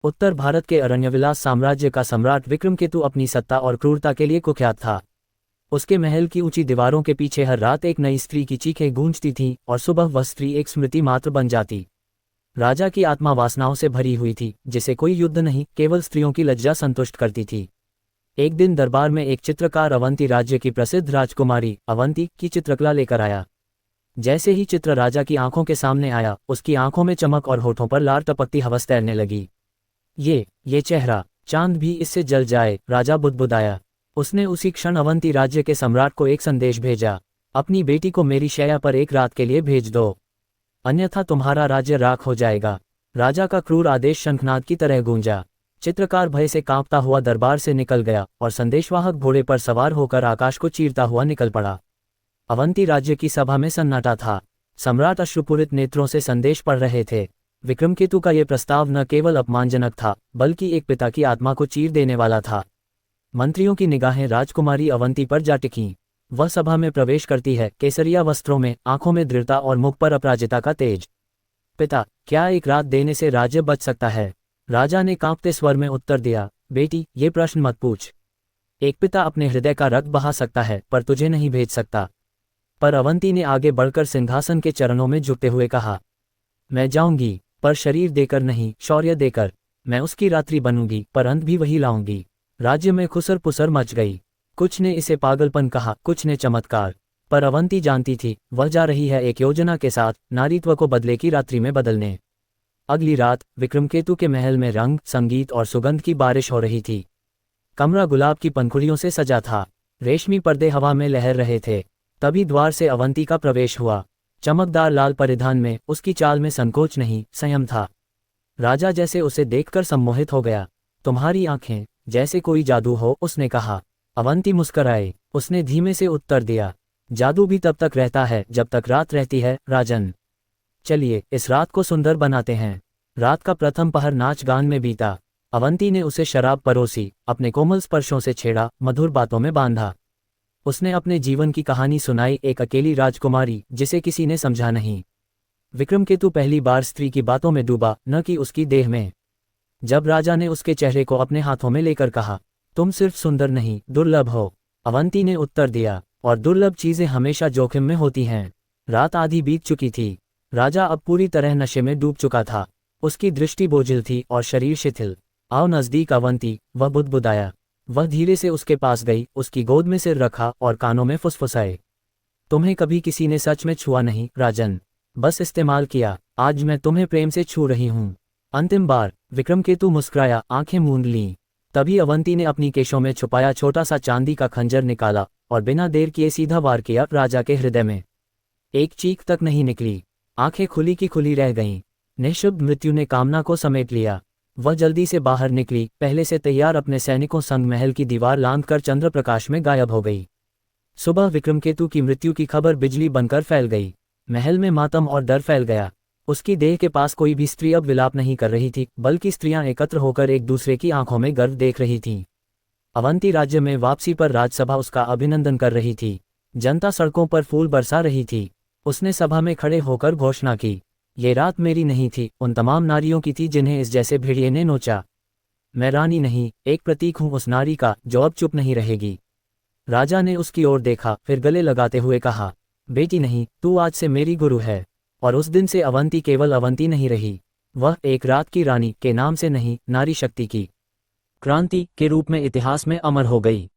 उत्तर भारत के अरण्यविलास साम्राज्य का सम्राट विक्रमकेतु अपनी सत्ता और क्रूरता के लिए कुख्यात था। उसके महल की ऊंची दीवारों के पीछे हर रात एक नई स्त्री की चीखें गूंजती थीं और सुबह वह स्त्री एक स्मृति मात्र बन जाती। राजा की आत्मा वासनाओं से भरी हुई थी, जिसे कोई युद्ध नहीं, केवल स्त्रियों की लज्जा संतुष्ट करती थी। एक दिन दरबार में एक चित्रकार अवंती राज्य की प्रसिद्ध राजकुमारी अवंती की चित्रकला लेकर आया। जैसे ही चित्र राजा की आंखों के सामने आया, उसकी आंखों में चमक और होठों पर लार टपकती हवस तैरने लगी। ये चेहरा, चांद भी इससे जल जाए, राजा बुदबुदाया। उसने उसी क्षण अवंती राज्य के सम्राट को एक संदेश भेजा, अपनी बेटी को मेरी शैया पर एक रात के लिए भेज दो, अन्यथा तुम्हारा राज्य राख हो जाएगा। राजा का क्रूर आदेश शंखनाद की तरह गूंजा। चित्रकार भय से कांपता हुआ दरबार से निकल गया और संदेशवाहक घोड़े पर सवार होकर आकाश को चीरता हुआ निकल पड़ा। अवंती राज्य की सभा में सन्नाटा था। सम्राट अश्रुपूरित नेत्रों से संदेश पढ़ रहे थे। विक्रमकेतु का ये प्रस्ताव न केवल अपमानजनक था, बल्कि एक पिता की आत्मा को चीर देने वाला था। मंत्रियों की निगाहें राजकुमारी अवंती पर जा टिकीं। वह सभा में प्रवेश करती है, केसरिया वस्त्रों में, आंखों में दृढ़ता और मुख पर अपराजिता का तेज। पिता, क्या एक रात देने से राज्य बच सकता है? राजा ने कांपते स्वर में उत्तर दिया, बेटी, ये प्रश्न मत पूछ। एक पिता अपने हृदय का रक्त बहा सकता है, पर तुझे नहीं भेज सकता। पर अवंती ने आगे बढ़कर सिंहासन के चरणों में झुकते हुए कहा, मैं जाऊंगी, पर शरीर देकर नहीं, शौर्य देकर। मैं उसकी रात्रि बनूंगी, पर अंत भी वही लाऊंगी। राज्य में खुसर पुसर मच गई। कुछ ने इसे पागलपन कहा, कुछ ने चमत्कार, पर अवंती जानती थी, वह जा रही है एक योजना के साथ, नारीत्व को बदले की रात्रि में बदलने। अगली रात विक्रमकेतु के महल में रंग, संगीत और सुगंध की बारिश हो रही थी। कमरा गुलाब की पंखुड़ियों से सजा था। रेशमी पर्दे हवा में लहर रहे थे। तभी द्वार से अवंती का प्रवेश हुआ। चमकदार लाल परिधान में, उसकी चाल में संकोच नहीं, संयम था। राजा जैसे उसे देखकर सम्मोहित हो गया। तुम्हारी आंखें, जैसे कोई जादू हो, उसने कहा। अवंती मुस्कराए। उसने धीमे से उत्तर दिया, जादू भी तब तक रहता है जब तक रात रहती है, राजन। चलिए, इस रात को सुंदर बनाते हैं। रात का प्रथम पहर नाच गान में बीता। अवंती ने उसे शराब परोसी, अपने कोमल स्पर्शों से छेड़ा, मधुर बातों में बांधा। उसने अपने जीवन की कहानी सुनाई, एक अकेली राजकुमारी जिसे किसी ने समझा नहीं। विक्रमकेतु पहली बार स्त्री की बातों में डूबा, न कि उसकी देह में। जब राजा ने उसके चेहरे को अपने हाथों में लेकर कहा, तुम सिर्फ सुंदर नहीं, दुर्लभ हो, अवंती ने उत्तर दिया, और दुर्लभ चीजें हमेशा जोखिम में होती हैं। रात आधी बीत चुकी थी। राजा अब पूरी तरह नशे में डूब चुका था। उसकी दृष्टि बोझिल थी और शरीर शिथिल। आओ नजदीक अवंती, वह बुदबुदाया। वह धीरे से उसके पास गई, उसकी गोद में सिर रखा और कानों में फुसफुसाए। तुम्हें कभी किसी ने सच में छुआ नहीं, राजन, बस इस्तेमाल किया। आज मैं तुम्हें प्रेम से छू रही हूँ, अंतिम बार। विक्रमकेतु मुस्कुराया, आंखें मूंद लीं। तभी अवंती ने अपनी केशों में छुपाया छोटा सा चांदी का खंजर निकाला और बिना देर किए सीधा वार किया राजा के हृदय में। एक चीख तक नहीं निकली। आंखें खुली की खुली रह गईं। निःशब्द मृत्यु ने कामना को समेट लिया। वह जल्दी से बाहर निकली, पहले से तैयार अपने सैनिकों संग महल की दीवार लांघकर चंद्र प्रकाश में गायब हो गई। सुबह विक्रमकेतु की मृत्यु की खबर बिजली बनकर फैल गई। महल में मातम और डर फैल गया। उसकी देह के पास कोई भी स्त्री अब विलाप नहीं कर रही थी, बल्कि स्त्रियां एकत्र होकर एक दूसरे की आंखों में गर्व देख रही थीं। अवंती राज्य में वापसी पर राजसभा उसका अभिनंदन कर रही थी। जनता सड़कों पर फूल बरसा रही थी। उसने सभा में खड़े होकर घोषणा की, ये रात मेरी नहीं थी, उन तमाम नारियों की थी जिन्हें इस जैसे भेड़िए ने नोचा। मैं रानी नहीं, एक प्रतीक हूं उस नारी का जो अब चुप नहीं रहेगी। राजा ने उसकी ओर देखा, फिर गले लगाते हुए कहा, बेटी नहीं, तू आज से मेरी गुरु है। और उस दिन से अवंती केवल अवंती नहीं रही, वह एक रात की रानी के नाम से नहीं, नारी शक्ति की क्रांति के रूप में इतिहास में अमर हो गई।